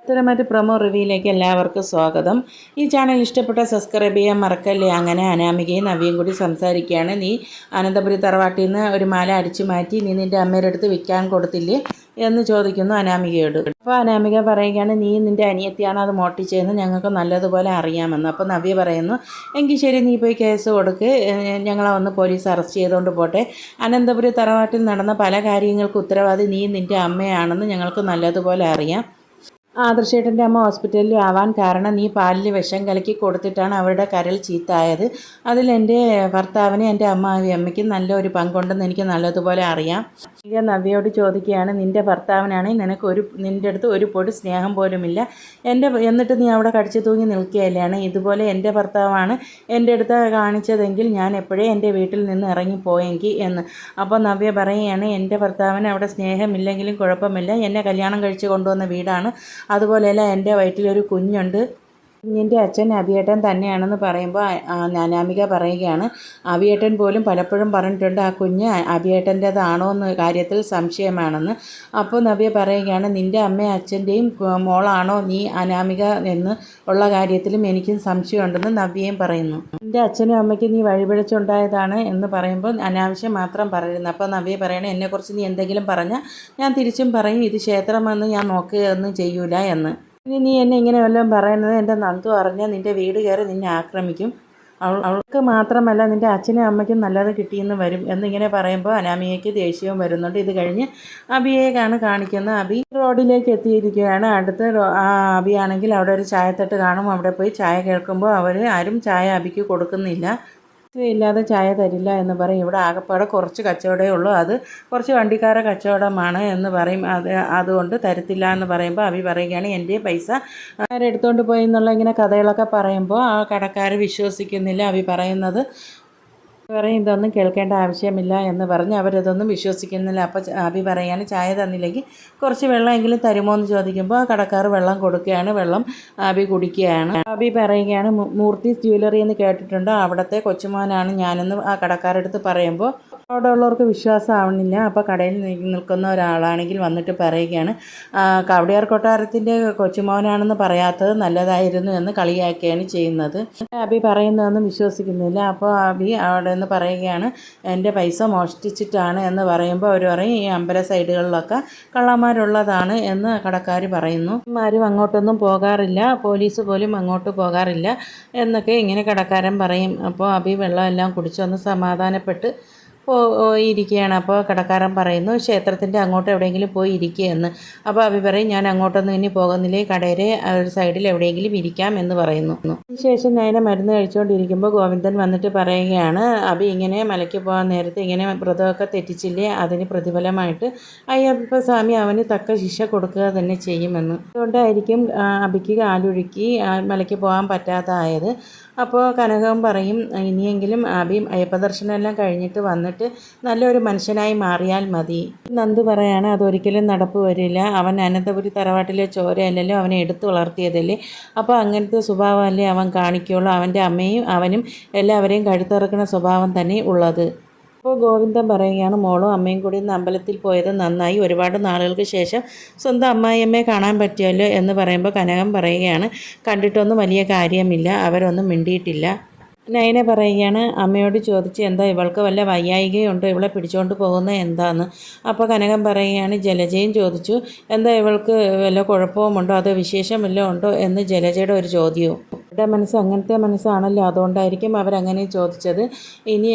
ഇത്തരമൊരു പ്രൊമോ റിവ്യൂയിലേക്ക് എല്ലാവർക്കും സ്വാഗതം. ഈ ചാനൽ ഇഷ്ടപ്പെട്ട സബ്സ്ക്രൈബ് ചെയ്യാൻ മറക്കല്ലേ. അങ്ങനെ അനാമികയും നവ്യയും കൂടി സംസാരിക്കുകയാണ്. നീ അനന്തപുരി തറവാട്ടിൽ നിന്ന് ഒരു മാല അടിച്ചു മാറ്റി നീ നിൻ്റെ അമ്മയുടെ അടുത്ത് വിൽക്കാൻ കൊടുത്തില്ലേ എന്ന് ചോദിക്കുന്നു അനാമികയോട്. അപ്പോൾ അനാമിക പറയുകയാണ്, നീ നിൻ്റെ അനിയത്തിയാണ് അത് മോഷ്ടിച്ചതെന്ന് ഞങ്ങൾക്ക് നല്ലതുപോലെ അറിയാമെന്ന്. അപ്പോൾ നവ്യ പറയുന്നു, എങ്കിൽ ശരി, നീ പോയി കേസ് കൊടുക്ക്, ഞങ്ങളെ വന്ന് പോലീസ് അറസ്റ്റ് ചെയ്തുകൊണ്ട് പോട്ടെ. അനന്തപുരി തറവാട്ടിൽ നടന്ന പല കാര്യങ്ങൾക്ക് ഉത്തരവാദി നീ നിൻ്റെ അമ്മയാണെന്ന് ഞങ്ങൾക്ക് നല്ലതുപോലെ അറിയാം. ആദർശേട്ടൻ്റെ അമ്മ ഹോസ്പിറ്റലിൽ ആവാൻ കാരണം നീ പാലിൽ വിഷം കലക്കി കൊടുത്തിട്ടാണ് അവരുടെ കരൾ ചീത്തായത്. അതിൽ എൻ്റെ ഭർത്താവിന് എൻ്റെ അമ്മയ്ക്കും നല്ലൊരു പങ്കുണ്ടെന്ന് എനിക്ക് നല്ലതുപോലെ അറിയാം. നവ്യയോട് ചോദിക്കുകയാണ്, നിൻ്റെ ഭർത്താവിനാണെങ്കിൽ നിൻ്റെ അടുത്ത് ഒരു പൊടി സ്നേഹം പോലുമില്ല. എന്നിട്ട് നീ അവിടെ കടിച്ചു തൂങ്ങി നിൽക്കുകയല്ലാണ്. ഇതുപോലെ എൻ്റെ ഭർത്താവാണ് എൻ്റെ അടുത്ത് കാണിച്ചതെങ്കിൽ ഞാൻ എപ്പോഴേ എൻ്റെ വീട്ടിൽ നിന്ന് ഇറങ്ങിപ്പോയെങ്കിൽ എന്ന്. അപ്പോൾ നവ്യ പറയുകയാണ്, എൻ്റെ ഭർത്താവിന് അവിടെ സ്നേഹമില്ലെങ്കിലും കുഴപ്പമില്ല, എന്നെ കല്യാണം കഴിച്ച് കൊണ്ടുവന്ന വീടാണ്. അതുപോലെയല്ല, എൻ്റെ വയറ്റിലൊരു കുഞ്ഞുണ്ട്. കുഞ്ഞിൻ്റെ അച്ഛൻ അഭിയേട്ടൻ തന്നെയാണെന്ന് പറയുമ്പോൾ അനാമിക പറയുകയാണ്, അഭിയേട്ടൻ പോലും പലപ്പോഴും പറഞ്ഞിട്ടുണ്ട് ആ കുഞ്ഞ് അഭിയേട്ടൻ്റേതാണോ എന്ന കാര്യത്തിൽ സംശയമാണെന്ന്. അപ്പോൾ നവ്യ പറയുകയാണ്, നിൻ്റെ അമ്മയും അച്ഛൻ്റെയും മോളാണോ നീ അനാമിക എന്ന് ഉള്ള കാര്യത്തിലും എനിക്കും സംശയമുണ്ടെന്ന് നവ്യയും പറയുന്നു. നിൻ്റെ അച്ഛനും അമ്മയ്ക്കും നീ വഴിപിഴച്ചുണ്ടായതാണ് എന്ന് പറയുമ്പോൾ അനാവശ്യം മാത്രം പറയുന്നു. അപ്പോൾ നവ്യ പറയണേ, എന്നെക്കുറിച്ച് നീ എന്തെങ്കിലും പറഞ്ഞാൽ ഞാൻ തിരിച്ചും പറയും ഇത് ക്ഷേത്രമെന്ന് ഞാൻ നോക്കുകയൊന്നും ചെയ്യൂല എന്ന്. ഇനി നീ എന്നെ ഇങ്ങനെ വല്ലതും പറയുന്നത് എൻ്റെ നന്ദു അറിഞ്ഞാൽ നിൻ്റെ വീട് കയറി നിന്നെ ആക്രമിക്കും. അവൾക്ക് മാത്രമല്ല നിൻ്റെ അച്ഛനും അമ്മയ്ക്കും നല്ലത് കിട്ടിയെന്ന് വരും എന്നിങ്ങനെ പറയുമ്പോൾ അനാമികയ്ക്ക് ദേഷ്യവും വരുന്നുണ്ട്. ഇത് കഴിഞ്ഞ് അബിയേക്കാണ് കാണിക്കുന്നത്. അബി റോഡിലേക്ക് എത്തിയിരിക്കുകയാണ്. അടുത്ത് അബിയാണെങ്കിൽ അവിടെ ഒരു ചായത്തട്ട് കാണും. അവിടെ പോയി ചായ കേൾക്കുമ്പോൾ ആരും ചായ അബിക്ക് കൊടുക്കുന്നില്ല. ഇല്ലാതെ ചായ തരില്ല എന്ന് പറയും. ഇവിടെ ആകപ്പാടെ കുറച്ച് കച്ചവടമേ ഉള്ളൂ, അത് കുറച്ച് വണ്ടിക്കാരെ കച്ചവടമാണ് എന്ന് പറയും. അതുകൊണ്ട് തരത്തില്ല എന്ന് പറയുമ്പോൾ അബി പറയുകയാണ്, എൻ്റെ പൈസ ആരെടുത്തോണ്ട് പോയി എന്നുള്ള ഇങ്ങനെ കഥകളൊക്കെ പറയുമ്പോൾ ആ കടക്കാർ വിശ്വസിക്കുന്നില്ല. അബി പറയുന്നത് പറയും, ഇതൊന്നും കേൾക്കേണ്ട ആവശ്യമില്ല എന്ന് പറഞ്ഞ് അവരിതൊന്നും വിശ്വസിക്കുന്നില്ല. അപ്പോൾ അബി പറയാണ്, ചായ തന്നില്ലെങ്കിൽ കുറച്ച് വെള്ളമെങ്കിലും തരുമോ എന്ന് ചോദിക്കുമ്പോൾ ആ കടക്കാർ വെള്ളം കൊടുക്കുകയാണ്. വെള്ളം അബി കുടിക്കുകയാണ്. അബി പറയുകയാണ്, മൂർത്തീസ് ജ്വല്ലറി എന്ന് കേട്ടിട്ടുണ്ട്, അവിടുത്തെ കൊച്ചുമോനാണ് ഞാനെന്ന് ആ കടക്കാരെടുത്ത് പറയുമ്പോൾ അവിടെ ഉള്ളവർക്ക് വിശ്വാസമാവണില്ല. അപ്പോൾ കടയിൽ നിൽക്കുന്ന ഒരാളാണെങ്കിൽ വന്നിട്ട് പറയുകയാണ്, കവടിയാർ കൊട്ടാരത്തിൻ്റെ കൊച്ചുമോനാണെന്ന് പറയാത്തത് നല്ലതായിരുന്നു എന്ന് കളിയാക്കുകയാണ് ചെയ്യുന്നത്. അബി പറയുന്നതൊന്നും വിശ്വസിക്കുന്നില്ല. അപ്പോൾ അബി അവിടെ നിന്ന് പറയുകയാണ്, എൻ്റെ പൈസ മോഷ്ടിച്ചിട്ടാണ് എന്ന് പറയുമ്പോൾ അവർ പറയും, ഈ അമ്പല സൈഡുകളിലൊക്കെ കള്ളന്മാരുള്ളതാണ് എന്ന് കടക്കാർ പറയുന്നു. ആരും അങ്ങോട്ടൊന്നും പോകാറില്ല, പോലീസ് പോലും അങ്ങോട്ട് പോകാറില്ല എന്നൊക്കെ ഇങ്ങനെ കടക്കാരൻ പറയും. അപ്പോൾ അബി വെള്ളമെല്ലാം കുടിച്ചൊന്ന് സമാധാനപ്പെട്ട് ഇരിക്കുകയാണ്. അപ്പോൾ കടക്കാരൻ പറയുന്നു, ക്ഷേത്രത്തിൻ്റെ അങ്ങോട്ട് എവിടെയെങ്കിലും പോയി ഇരിക്കുകയെന്ന്. അപ്പോൾ അബി പറയും, ഞാൻ അങ്ങോട്ടൊന്നും ഇനി പോകുന്നില്ലേ, കടയുടെ ഒരു സൈഡിൽ എവിടെയെങ്കിലും ഇരിക്കാം എന്ന് പറയുന്നു. അതിനുശേഷം നയന മരുന്ന് കഴിച്ചുകൊണ്ടിരിക്കുമ്പോൾ ഗോവിന്ദൻ വന്നിട്ട് പറയുകയാണ്, അബി ഇങ്ങനെ മലയ്ക്ക് പോകാൻ നേരത്തെ ഇങ്ങനെ വ്രതമൊക്കെ തെറ്റിച്ചില്ലേ, അതിന് പ്രതിഫലമായിട്ട് അയ്യപ്പസ്വാമി അവന് തക്ക ശിക്ഷ കൊടുക്കുക തന്നെ ചെയ്യുമെന്ന്. അതുകൊണ്ടായിരിക്കും അബിക്ക് കാലൊഴുക്കി മലയ്ക്ക് പോകാൻ പറ്റാതായത്. അപ്പോൾ കനകം പറയും, ഇനിയെങ്കിലും അബിയും അയ്യപ്പ ദർശനമെല്ലാം കഴിഞ്ഞിട്ട് വന്നിട്ട് നല്ലൊരു മനുഷ്യനായി മാറിയാൽ മതി. നന്ദു പറയാണ്, അതൊരിക്കലും നടപ്പ് വരില്ല, അവൻ അനന്തപുരി തറവാട്ടിലെ ചോരയല്ലല്ലോ, അവനെ എടുത്തു വളർത്തിയതല്ലേ, അപ്പോൾ അങ്ങനത്തെ സ്വഭാവമല്ലേ അവൻ കാണിക്കുള്ളൂ, അവൻ്റെ അമ്മയും അവനും എല്ലാവരെയും കഴുത്തിറക്കുന്ന സ്വഭാവം തന്നെ ഉള്ളത്. അപ്പോൾ ഗോവിന്ദൻ പറയുകയാണ്, മോളും അമ്മയും കൂടി ഇന്ന് അമ്പലത്തിൽ പോയത് നന്നായി, ഒരുപാട് നാളുകൾക്ക് ശേഷം സ്വന്തം അമ്മായിയമ്മയെ കാണാൻ പറ്റിയല്ലോ എന്ന് പറയുമ്പോൾ കനകം പറയുകയാണ്, കണ്ടിട്ടൊന്നും വലിയ കാര്യമില്ല, അവരൊന്നും മിണ്ടിയിട്ടില്ല. നയന പറയുകയാണ്, അമ്മയോട് ചോദിച്ച് എന്താ ഇവൾക്ക് വല്ല വയ്യായികയുണ്ടോ, ഇവളെ പിടിച്ചുകൊണ്ട് പോകുന്നത് എന്താന്ന്. അപ്പോൾ കനകം പറയുകയാണ്, ജലജയും ചോദിച്ചു, എന്താ ഇവൾക്ക് വല്ല കുഴപ്പവുമുണ്ടോ, അതോ വിശേഷം വല്ലതും ഉണ്ടോ എന്ന് ജലജയുടെ ഒരു ചോദ്യവും. അവരുടെ മനസ്സ് അങ്ങനത്തെ മനസ്സാണല്ലോ, അതുകൊണ്ടായിരിക്കും അവരങ്ങനെ ചോദിച്ചത്. ഇനി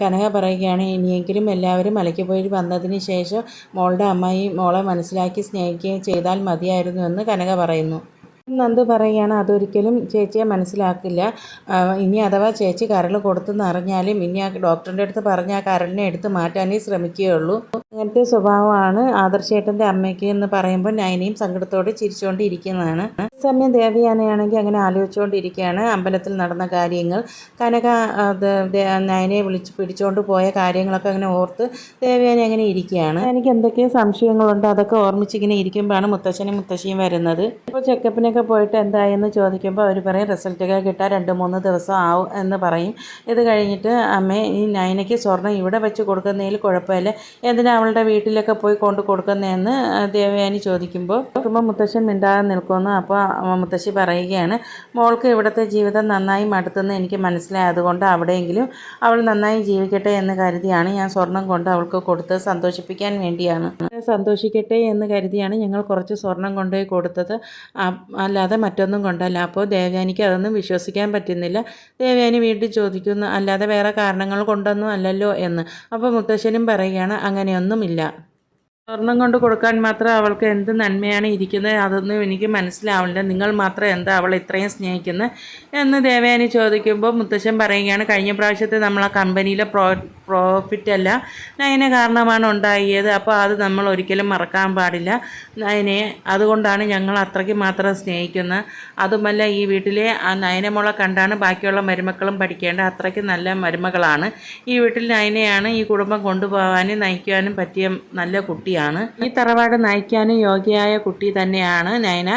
കനക പറയുകയാണ്, ഇനിയെങ്കിലും എല്ലാവരും മലയ്ക്ക് പോയി വന്നതിന് ശേഷം മോളുടെ അമ്മായി മോളെ മനസ്സിലാക്കി സ്നേഹിക്കുകയും ചെയ്താൽ മതിയായിരുന്നു എന്ന് കനക പറയുന്നു. നന്ദു പറയുകയാണ്, അതൊരിക്കലും ചേച്ചിയെ മനസ്സിലാക്കില്ല, ഇനി അഥവാ ചേച്ചി കരൾ കൊടുത്തെന്ന് അറിഞ്ഞാലും ഇനി ആ ഡോക്ടറിൻ്റെ അടുത്ത് പറഞ്ഞ് ആ കരളിനെ എടുത്ത് മാറ്റാനേ ശ്രമിക്കുകയുള്ളൂ. അങ്ങനത്തെ സ്വഭാവമാണ് ആദർശേട്ടൻ്റെ അമ്മയ്ക്ക് എന്ന് പറയുമ്പോൾ നയനയും സങ്കടത്തോടെ ചിരിച്ചുകൊണ്ട് ഇരിക്കുന്നതാണ്. സമയം ദേവയാനയാണെങ്കിൽ അങ്ങനെ ആലോചിച്ചുകൊണ്ടിരിക്കുകയാണ് അമ്പലത്തിൽ നടന്ന കാര്യങ്ങൾ. കനക നയനയെ പിടിച്ചുകൊണ്ട് പോയ കാര്യങ്ങളൊക്കെ അങ്ങനെ ഓർത്ത് ദേവയാന അങ്ങനെ ഇരിക്കുകയാണ്. എനിക്ക് എന്തൊക്കെയോ സംശയങ്ങളുണ്ട്, അതൊക്കെ ഓർമ്മിച്ചിങ്ങനെ ഇരിക്കുമ്പോഴാണ് മുത്തശ്ശനും മുത്തശ്ശിയും വരുന്നത്. അപ്പോൾ ചെക്കപ്പിനൊക്കെ പോയിട്ട് എന്തായെന്ന് ചോദിക്കുമ്പോൾ അവർ പറയും, റിസൾട്ടൊക്കെ കിട്ടാൻ 2-3 ദിവസം ആവും എന്ന് പറയും. ഇത് കഴിഞ്ഞിട്ട് അമ്മേ, ഈ നയനയ്ക്ക് സ്വർണ്ണം ഇവിടെ വെച്ച് കൊടുക്കുന്നതിൽ കുഴപ്പമില്ല, എന്തിനാ അവളുടെ അവളുടെ വീട്ടിലൊക്കെ പോയി കൊണ്ട് കൊടുക്കുന്നതെന്ന് ദേവയാനി ചോദിക്കുമ്പോൾ മുത്തശ്ശൻ മിണ്ടാതെ നിൽക്കുന്നു. അപ്പോൾ മുത്തശ്ശി പറയുകയാണ്, മോൾക്ക് ഇവിടുത്തെ ജീവിതം നന്നായി മടുത്തെന്ന് എനിക്ക് മനസ്സിലായി. അതുകൊണ്ട് അവിടെയെങ്കിലും അവൾ നന്നായി ജീവിക്കട്ടെ എന്ന് കരുതിയാണ് ഞാൻ സ്വർണം കൊണ്ട് അവൾക്ക് കൊടുത്ത് സന്തോഷിപ്പിക്കാൻ വേണ്ടിയാണ്. സന്തോഷിക്കട്ടെ എന്ന് കരുതിയാണ് ഞങ്ങൾ കുറച്ച് സ്വർണം കൊണ്ടുപോയി കൊടുത്തത്, അല്ലാതെ മറ്റൊന്നും കൊണ്ടല്ല. അപ്പോൾ ദേവയാനിക്ക് അതൊന്നും വിശ്വസിക്കാൻ പറ്റുന്നില്ല. ദേവയാനി വീട്ടിൽ ചോദിക്കുന്നു, അല്ലാതെ വേറെ കാരണങ്ങൾ കൊണ്ടൊന്നും അല്ലല്ലോ എന്ന്. അപ്പോൾ മുത്തശ്ശനും പറയുകയാണ്, അങ്ങനെയൊന്നുമില്ല. സ്വർണം കൊണ്ട് കൊടുക്കാൻ മാത്രം അവൾക്ക് എന്ത് നന്മയാണ് ഇരിക്കുന്നത്, അതൊന്നും എനിക്ക് മനസ്സിലാവില്ല. നിങ്ങൾ മാത്രം എന്താ അവളെ ഇത്രയും സ്നേഹിക്കുന്നത് എന്ന് ദേവയാനി ചോദിക്കുമ്പോൾ മുത്തശ്ശൻ പറയുകയാണ്, കഴിഞ്ഞ പ്രാവശ്യത്തെ നമ്മൾ ആ കമ്പനിയിലെ പ്രോഫിറ്റ് അല്ല നയന കാരണമാണ് ഉണ്ടായത്. അപ്പോൾ അത് നമ്മൾ ഒരിക്കലും മറക്കാൻ പാടില്ല നയനയെ. അതുകൊണ്ടാണ് ഞങ്ങൾ അത്രയ്ക്ക് മാത്രം സ്നേഹിക്കുന്നത്. അതുമല്ല, ഈ വീട്ടിലെ ആ നയനമോളെ കണ്ടാണ് ബാക്കിയുള്ള മരുമക്കളും പഠിക്കേണ്ടത്. അത്രയ്ക്ക് നല്ല മരുമകളാണ്. ഈ വീട്ടിൽ നയനയാണ് ഈ കുടുംബം കൊണ്ടുപോകാനും നയിക്കാനും പറ്റിയ നല്ല കുട്ടിയാണ്. ഈ തറവാട് നയിക്കാനും യോഗ്യയായ കുട്ടി തന്നെയാണ് നയന.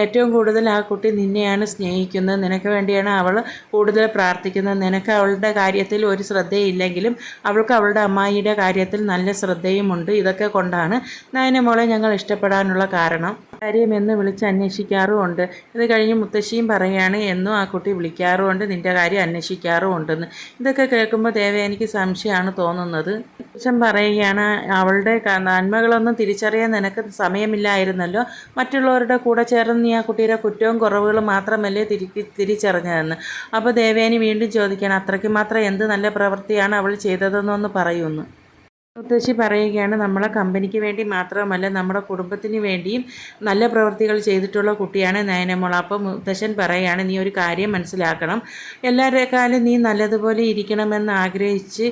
ഏറ്റവും കൂടുതൽ ആ കുട്ടി നിന്നെയാണ് സ്നേഹിക്കുന്നത്. നിനക്ക് വേണ്ടിയാണ് അവൾ കൂടുതൽ പ്രാർത്ഥിക്കുന്നത്. നിനക്ക് അവളുടെ കാര്യത്തിൽ ഒരു ശ്രദ്ധയില്ലെങ്കിലും അവൾക്ക് അവളുടെ അമ്മായിയുടെ കാര്യത്തിൽ നല്ല ശ്രദ്ധയുമുണ്ട്. ഇതൊക്കെ കൊണ്ടാണ് നയന മോളെ ഞങ്ങൾ ഇഷ്ടപ്പെടാനുള്ള കാരണം. കാര്യമെന്ന് വിളിച്ച് അന്വേഷിക്കാറുമുണ്ട്. ഇത് കഴിഞ്ഞ് മുത്തശ്ശിയും പറയുകയാണ്, എന്നും ആ കുട്ടി വിളിക്കാറുമുണ്ട്, നിൻ്റെ കാര്യം അന്വേഷിക്കാറുമുണ്ടെന്ന്. ഇതൊക്കെ കേൾക്കുമ്പോൾ ദേവയാനിക്ക് സംശയമാണ് തോന്നുന്നത്. മുത്തശ്ശൻ പറയുകയാണ്, അവളുടെ നന്മകളൊന്നും തിരിച്ചറിയാൻ നിനക്ക് സമയമില്ലായിരുന്നല്ലോ. മറ്റുള്ളവരുടെ കൂടെ ചേർന്ന് നീ ആ കുട്ടിയുടെ കുറ്റവും കുറവുകളും മാത്രമല്ലേ തിരിച്ചറിഞ്ഞതെന്ന്. അപ്പോൾ ദേവയാനി വീണ്ടും ചോദിക്കുകയാണ്, അത്രയ്ക്ക് മാത്രം എന്ത് നല്ല പ്രവൃത്തിയാണ് അവൾ ചെയ്തതെന്നൊന്ന് പറയുമെന്ന്. മുത്തശ്ശി പറയുകയാണ്, നമ്മളെ കമ്പനിക്ക് വേണ്ടി മാത്രമല്ല നമ്മുടെ കുടുംബത്തിന് വേണ്ടിയും നല്ല പ്രവൃത്തികൾ ചെയ്തിട്ടുള്ള കുട്ടിയാണ് നയനമോൾ. അപ്പോൾ മുത്തശ്ശൻ പറയുകയാണ്, നീ ഒരു കാര്യം മനസ്സിലാക്കണം, എല്ലാവരെക്കാളും നീ നല്ലതുപോലെ ഇരിക്കണമെന്ന് ആഗ്രഹിച്ച്